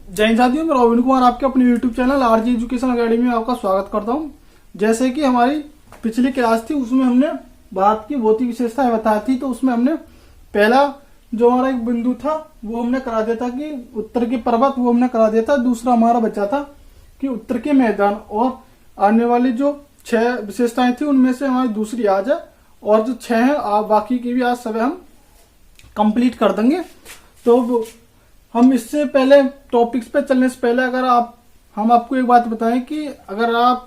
जय हिंद साथियों, मैं रोविन कुमार आपके अपने YouTube channel RG education academy में आपका स्वागत करता हूं। जैसे कि हमारी पिछली क्लास थी उसमें हमने भारत की भौतिक विशेषताएं बताई थी, तो उसमें हमने पहला जो हमारा एक बिंदु था वो हमने करा दिया था कि उत्तर के पर्वत, वो हमने करा दिया था। दूसरा हमारा बचा था कि उत्तर के मैदान, और आने वाली जो 6 विशेषताएं थी उनमें से हमारी दूसरी आज है, और जो 6 है बाकी की भी आज सब हम कंप्लीट कर देंगे। तो हम इससे पहले टॉपिक्स पे चलने से पहले हम आपको एक बात बताएं कि अगर आप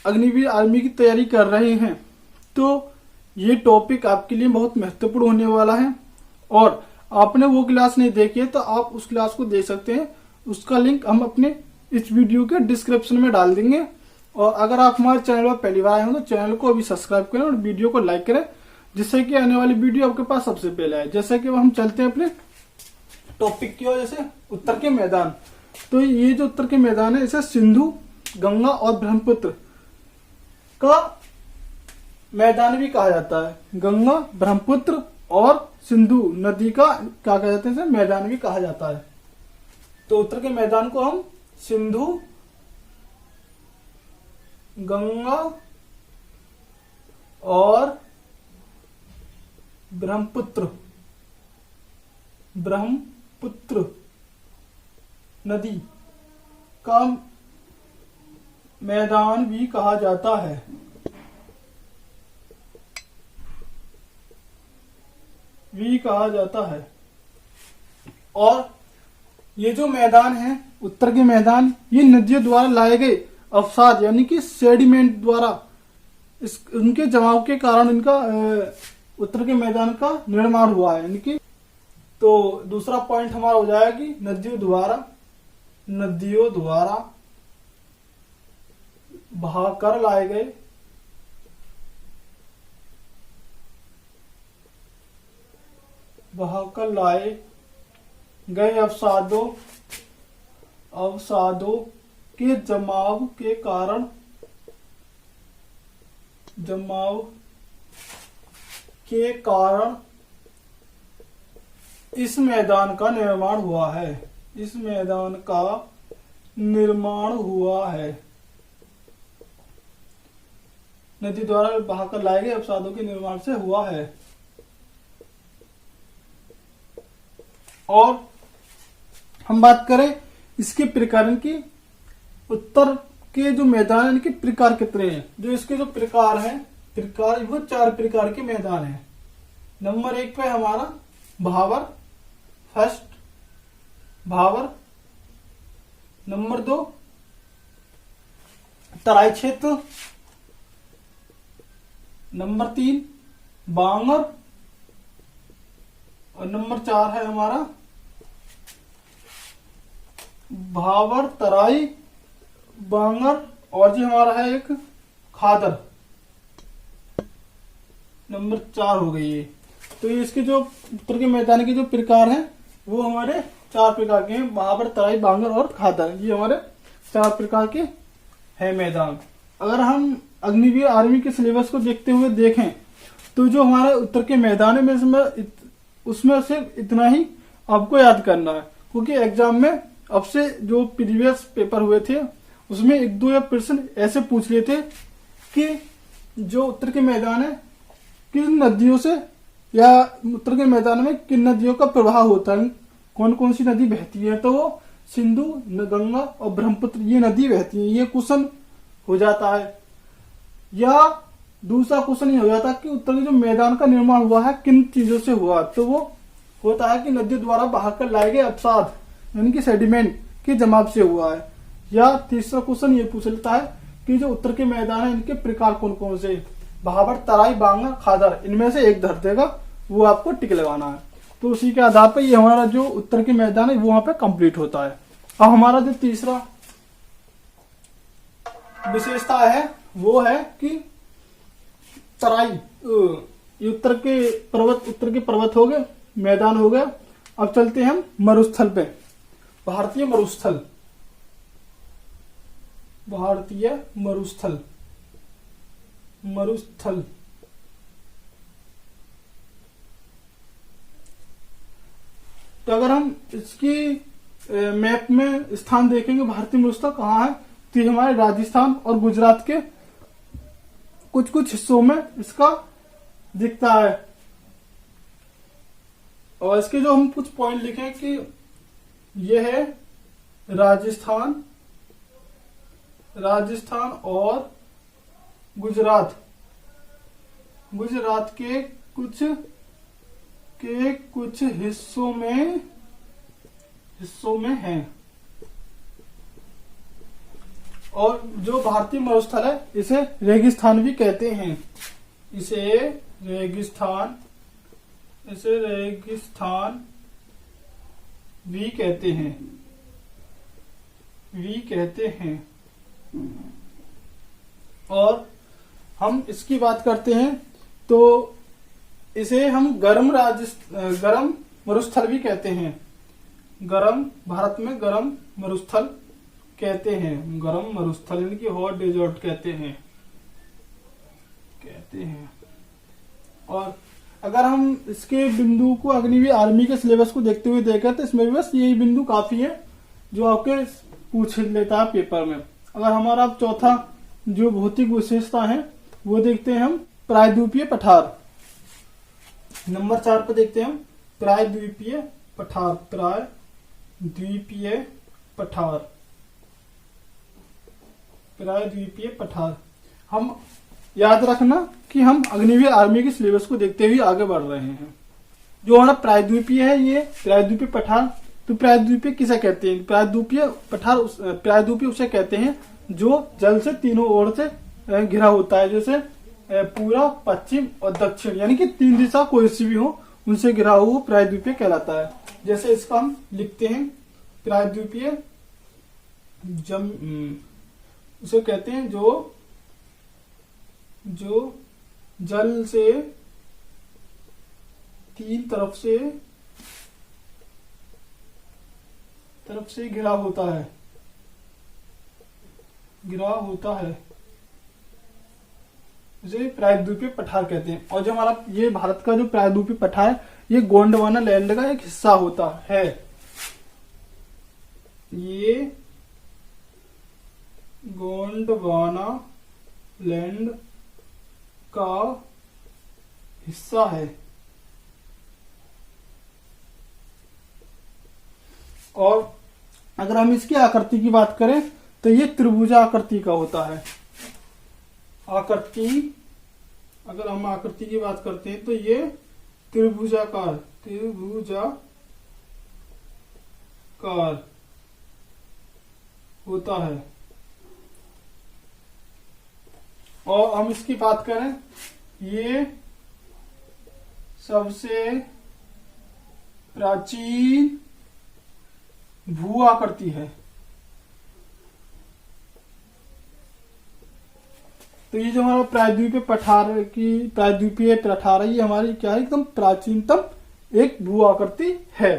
अग्निवीर आर्मी की तैयारी कर रहे हैं तो ये टॉपिक आपके लिए बहुत महत्वपूर्ण होने वाला है, और आपने वो क्लास नहीं देखी है तो आप उस क्लास को देख सकते हैं। उसका लिंक हम अपने इस वीडियो के डिस्क्रिप्शन में डाल देंगे। और अगर आप हमारे चैनल पर पहली बार आए हो तो चैनल को अभी सब्सक्राइब करें और वीडियो को लाइक करें, जिससे कि आने वाली वीडियो आपके पास सबसे पहले आए। जैसे कि हम चलते हैं अपने टॉपिक की ओर, जैसे उत्तर के मैदान। तो ये जो उत्तर के मैदान है इसे सिंधु, गंगा और ब्रह्मपुत्र का मैदान भी कहा जाता है। गंगा, ब्रह्मपुत्र और सिंधु नदी का क्या कहा जाता है, मैदान भी कहा जाता है। तो उत्तर के मैदान को हम सिंधु, गंगा और ब्रह्मपुत्र नदी का मैदान भी कहा जाता है। और ये जो मैदान है उत्तर के मैदान, ये नदियों द्वारा लाए गए अवसाद यानी कि सेडिमेंट द्वारा उनके जमाव के कारण इनका उत्तर के मैदान का निर्माण हुआ है। यानी कि तो दूसरा पॉइंट हमारा हो जाएगा कि नदियों द्वारा बहाकर लाए गए अवसादों के जमाव के कारण इस मैदान का निर्माण हुआ है। नदी द्वारा बहाकर लाए गए अवसादों के निर्माण से हुआ है। और हम बात करें इसके प्रकार की, उत्तर के जो मैदान है इनके प्रकार कितने हैं। जो इसके जो प्रकार हैं, वो 4 प्रकार के मैदान हैं। नंबर 1 पे हमारा भावर। नंबर 2 तराई क्षेत्र। नंबर 3 बांगर। और नंबर 4 है हमारा भावर, तराई, बांगर, और जी हमारा है एक खादर। नंबर 4 हो गई ये। तो इसके जो उत्तर के मैदान के जो प्रकार हैं वो हमारे 4 प्रकार के हैं, भावर, तराई, बांगर और खादर। ये हमारे 4 प्रकार के हैं मैदान। अगर हम अग्निवीर आर्मी के सिलेबस को देखते हुए देखें तो जो हमारे उत्तर के मैदान में उसमें सिर्फ इतना ही आपको याद करना है, क्योंकि एग्जाम में अब से जो प्रीवियस पेपर हुए थे उसमें 1-2 या प्रश्न ऐसे पूछ लिए थे कि जो उत्तर के मैदान है किन नदियों से, या उत्तर के मैदान में किन नदियों का प्रवाह होता है, कौन कौन सी नदी बहती है। तो वो सिंधु, गंगा और ब्रह्मपुत्र ये नदी बहती है। ये क्वेश्चन हो जाता है। या दूसरा क्वेश्चन ये हो जाता है कि उत्तर के जो मैदान का निर्माण हुआ है किन चीजों से हुआ, तो वो होता है कि नदियों द्वारा बहाकर लाए गए अवसाद यानी कि सेडिमेंट के जमाव से हुआ है। या तीसरा क्वेश्चन ये पूछ लेता है कि जो उत्तर के मैदान है इनके प्रकार कौन कौन से, भावर, तराई, बांगर, खादर, इनमें से एक धर देगा, वो आपको टिक लगाना है। तो उसी के आधार पर ये हमारा जो उत्तर के मैदान है वो वहां पे कंप्लीट होता है। अब हमारा जो तीसरा विशेषता है वो है कि तराई। ये उत्तर के पर्वत हो गए, मैदान हो गए। अब चलते हैं हम मरुस्थल पे। भारतीय मरुस्थल तो अगर हम इसकी मैप में स्थान देखेंगे भारतीय मरुस्थल कहाँ है, तो ये हमारे राजस्थान और गुजरात के कुछ कुछ हिस्सों में इसका दिखता है। और इसके जो हम कुछ पॉइंट लिखें कि यह है राजस्थान और गुजरात के कुछ हिस्सों में है। और जो भारतीय मरुस्थल है इसे रेगिस्तान भी कहते हैं, इसे रेगिस्तान भी कहते हैं। और हम इसकी बात करते हैं तो इसे हम गर्म मरुस्थल भी कहते हैं। भारत में गर्म मरुस्थल कहते हैं, गर्म मरुस्थल यानी कि हॉट डेजर्ट कहते हैं। और अगर हम इसके बिंदु को अग्निवीर आर्मी के सिलेबस को देखते हुए देखें तो इसमें भी बस यही बिंदु काफी है जो आपके पूछ लेता है पेपर में। अगर हमारा अब चौथा जो भौतिक विशेषता है वो देखते हैं हम प्रायद्वीपीय पठार। नंबर 4 पर देखते हैं हम प्रायद्वीपीय पठार। हम याद रखना कि हम अग्निवीर आर्मी के सिलेबस को देखते हुए आगे बढ़ रहे हैं। जो हमारा प्रायद्वीपीय है ये प्रायद्वीपीय पठार, तो प्रायद्वीपीय किसे कहते हैं? प्रायद्वीपीय उसे कहते हैं जो जल से तीनों ओर से घिरा होता है, जैसे पूरा, पश्चिम और दक्षिण, यानी कि 3 दिशा कोई सी भी हो उनसे घिरा हुआ प्रायद्वीपीय कहलाता है। जैसे इसका हम लिखते हैं प्रायद्वीपीय उसे कहते हैं जो जल से 3 तरफ से घिरा होता है, इसे प्रायद्वीपीय पठार कहते हैं। और जो हमारा ये भारत का जो प्रायद्वीपीय पठार है ये गोंडवाना लैंड का एक हिस्सा होता है। ये गोंडवाना लैंड का हिस्सा है। और अगर हम इसकी आकृति की बात करें तो ये त्रिभुजाकृति का होता है। अगर हम आकृति की बात करते हैं तो ये त्रिभुजाकार होता है। और हम इसकी बात करें, ये सबसे प्राचीन भू आकृति है। तो ये जो हमारा प्रायद्वीपीय पठार है ये हमारी क्या है, एकदम प्राचीनतम एक भू आकृति है।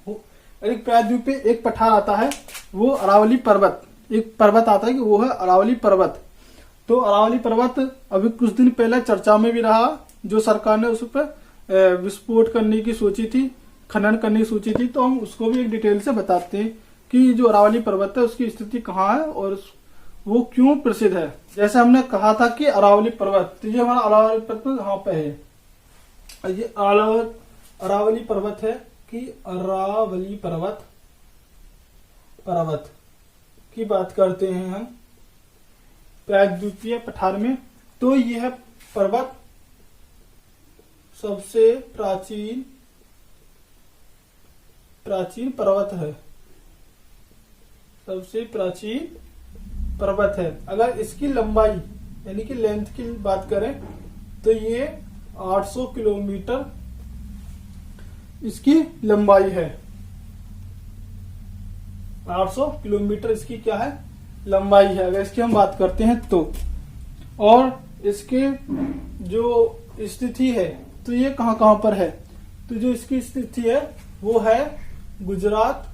एक प्रायद्वीपीय एक पठार आता है वो अरावली पर्वत, एक पर्वत आता है कि वो है अरावली पर्वत। तो अरावली पर्वत अभी कुछ दिन पहले चर्चा में भी रहा, जो सरकार ने उस पर विस्फोट करने की सोची थी, खनन करने की सोची थी। तो हम उसको भी एक डिटेल से बताते हैं कि जो अरावली पर्वत है उसकी स्थिति कहाँ है और वो क्यों प्रसिद्ध है। जैसे हमने कहा था कि अरावली पर्वत, तो ये हमारा अरावली पर्वत कहाँ पे है, ये अरावली पर्वत है कि अरावली पर्वत की बात करते हैं हम प्रायद्वीपीय पठार में। तो यह पर्वत सबसे प्राचीन पर्वत है, सबसे प्राचीन पर्वत है। अगर इसकी लंबाई यानी कि लेंथ की बात करें तो ये 800 किलोमीटर इसकी लंबाई है। 800 किलोमीटर इसकी क्या है, लंबाई है, अगर इसकी हम बात करते हैं तो। और इसके जो स्थिति है तो ये कहां कहां पर है, तो जो इसकी स्थिति है वो है गुजरात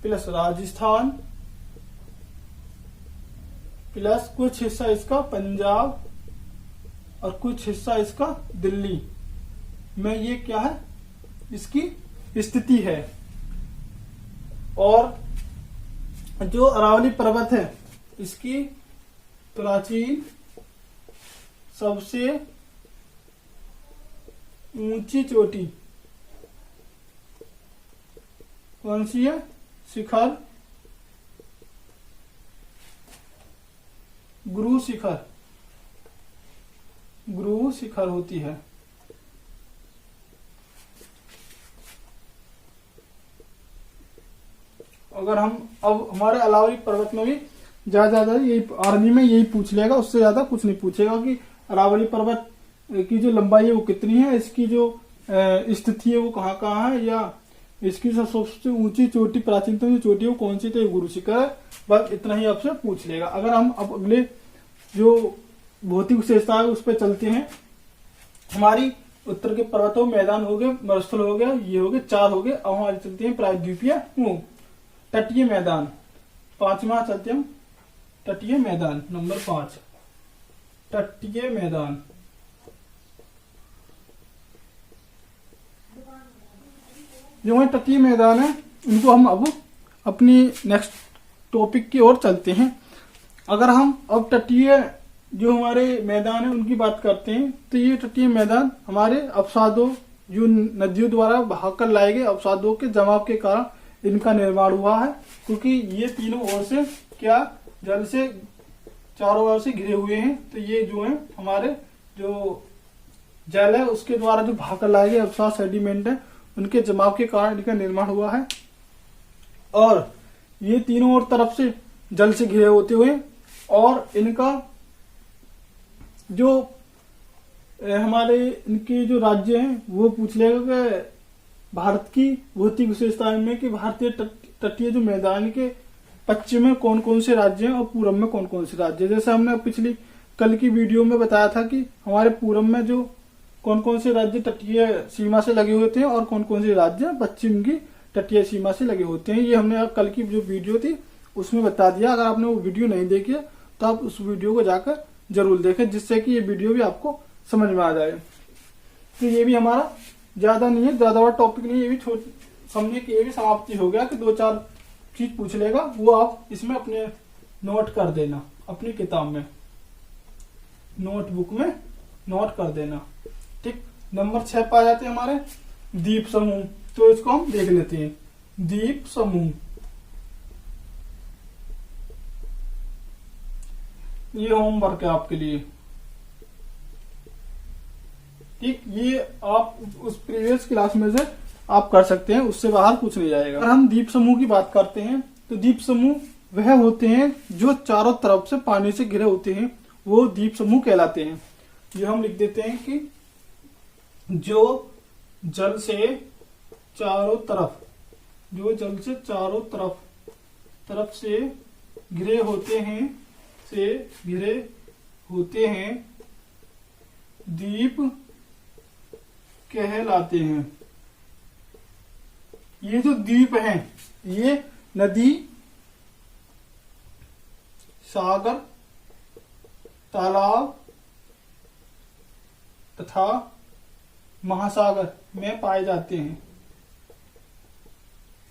प्लस राजस्थान प्लस कुछ हिस्सा इसका पंजाब और कुछ हिस्सा इसका दिल्ली में ये क्या है इसकी स्थिति है। और जो अरावली पर्वत है इसकी प्राचीन सबसे ऊंची चोटी कौन सी है? शिखर, गुरु शिखर, गुरु शिखर होती है। अगर हम अब हमारे अरावली पर्वत में भी ज्यादा यही आर्मी में यही पूछ लेगा, उससे ज्यादा कुछ नहीं पूछेगा कि अरावली पर्वत की जो लंबाई है वो कितनी है, इसकी जो स्थिति है वो कहाँ कहाँ है, या इसकी सबसे ऊंची चोटी प्राचीनतम जो चोटी है वो कौन सी, तो ये गुरु शिखर है। बस इतना ही आपसे पूछ लेगा। अगर हम अब अगले जो भौतिक विशेषता है उस पर चलते हैं। हमारी उत्तर के पर्वतों मैदान हो गए, मरुस्थल हो गया, ये हो गए, 4 हो गए। अब हमारी चलते हैं प्रायद्वीपीय तटीय मैदान। 5वां चलते हम तटीय मैदान, नंबर 5 तटीय मैदान। जो हमारे तटीय मैदान है उनको हम अब अपनी नेक्स्ट टॉपिक की ओर चलते हैं। अगर हम अब तटीय जो हमारे मैदान है उनकी बात करते हैं तो ये तटीय मैदान हमारे अवसादों, जो नदियों द्वारा बहाकर लाए गए अवसादों के जमाव के कारण इनका निर्माण हुआ है। क्योंकि ये तीनों ओर से क्या जल से चारों ओर से घिरे हुए हैं, तो ये जो है हमारे जो जल है उसके द्वारा जो बहाकर लाए गए अवसाद सेडिमेंट है उनके जमाव के कारण इनका निर्माण हुआ है। और ये तीनों ओर तरफ से जल से घिरे होते हुए, और इनका जो हमारे इनके जो राज्य हैं वो पूछ लेगा कि भारत की भौतिक विशेषताएं में कि भारतीय तटीय जो मैदान के पश्चिम में कौन कौन से राज्य हैं और पूरब में कौन कौन से राज्य। जैसे हमने पिछली कल की वीडियो में बताया था कि हमारे पूरब में जो कौन कौन से राज्य तटीय सीमा से लगे होते हैं और कौन कौन से राज्य पश्चिम की तटीय सीमा से लगे होते हैं। ये हमने कल की जो वीडियो थी उसमें बता दिया। अगर आपने वो वीडियो नहीं देखी है तो आप उस वीडियो को जाकर जरूर देखें, जिससे कि ये वीडियो भी आपको समझ में आ जाए। तो ये भी हमारा ज्यादा नहीं है, ज्यादा बड़ा टॉपिक नहीं, ये भी समझिए कि ये भी समाप्ति हो गया कि 2-4 चीज पूछ लेगा, वो आप इसमें अपने नोट कर देना, अपनी किताब में नोटबुक में नोट कर देना। ठीक, नंबर 6 पे आ जाते हैं हमारे द्वीप समूह। तो इसको हम देख लेते हैं। द्वीप समूह, ये होमवर्क है आपके लिए। ठीक, ये आप उस प्रीवियस क्लास में से आप कर सकते हैं, उससे बाहर कुछ नहीं जाएगा। अगर हम द्वीप समूह की बात करते हैं तो द्वीप समूह वह होते हैं जो चारों तरफ से पानी से घिरे होते हैं, वो द्वीप समूह कहलाते हैं। ये हम लिख देते हैं कि जो जल से चारों तरफ, जो जल से चारों तरफ से घिरे होते हैं, से घिरे होते हैं, द्वीप कहलाते हैं। ये जो द्वीप हैं ये नदी, सागर, तालाब तथा महासागर में पाए जाते हैं।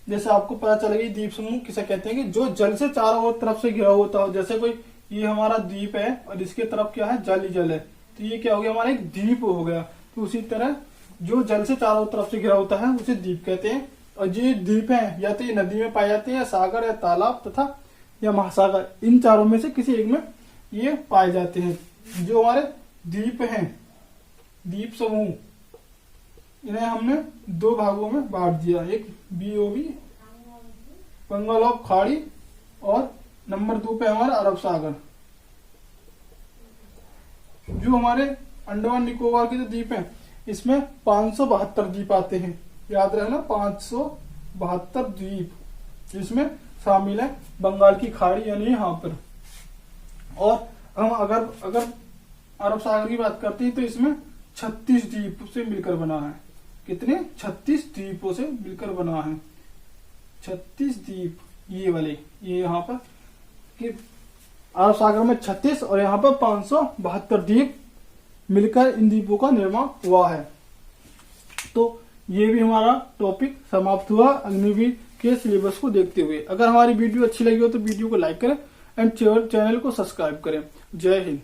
जैसे आपको पता चलेगा द्वीप समूह किसे कहते हैं कि जो जल से चारों ओर तरफ से घिरा होता हो। जैसे कोई ये हमारा द्वीप है और इसके तरफ क्या है, जल ही जल है, तो ये क्या हो गया, हमारा एक द्वीप हो गया। तो उसी तरह जो जल से चारों तरफ से घिरा होता है उसे द्वीप कहते हैं। और ये द्वीप है या तो ये नदी में पाए जाते हैं, या सागर या तालाब तथा या महासागर, इन चारों में से किसी एक में ये पाए जाते हैं। जो हमारे द्वीप हैं, द्वीप समूह, इन्हें हमने 2 भागों में बांट दिया। एक BOB बंगाल ऑफ खाड़ी, और नंबर 2 पे हमारा अरब सागर। जो हमारे अंडमान निकोबार के जो द्वीप हैं इसमें 572 द्वीप आते हैं। याद रखना, 572 द्वीप इसमें शामिल है, बंगाल की खाड़ी यानी यहाँ पर। और हम अगर अरब सागर की बात करते हैं तो इसमें 36 द्वीप से मिलकर बना है। कितने? 36 द्वीपों से मिलकर बना है। 36 द्वीप, ये वाले, ये यहाँ पर कि अरब सागर में 36 और यहाँ पर 572 द्वीप मिलकर इन द्वीपों का निर्माण हुआ है। तो ये भी हमारा टॉपिक समाप्त हुआ अग्निवीर के सिलेबस को देखते हुए। अगर हमारी वीडियो अच्छी लगी हो तो वीडियो को लाइक करें एंड चैनल को सब्सक्राइब करें। जय हिंद।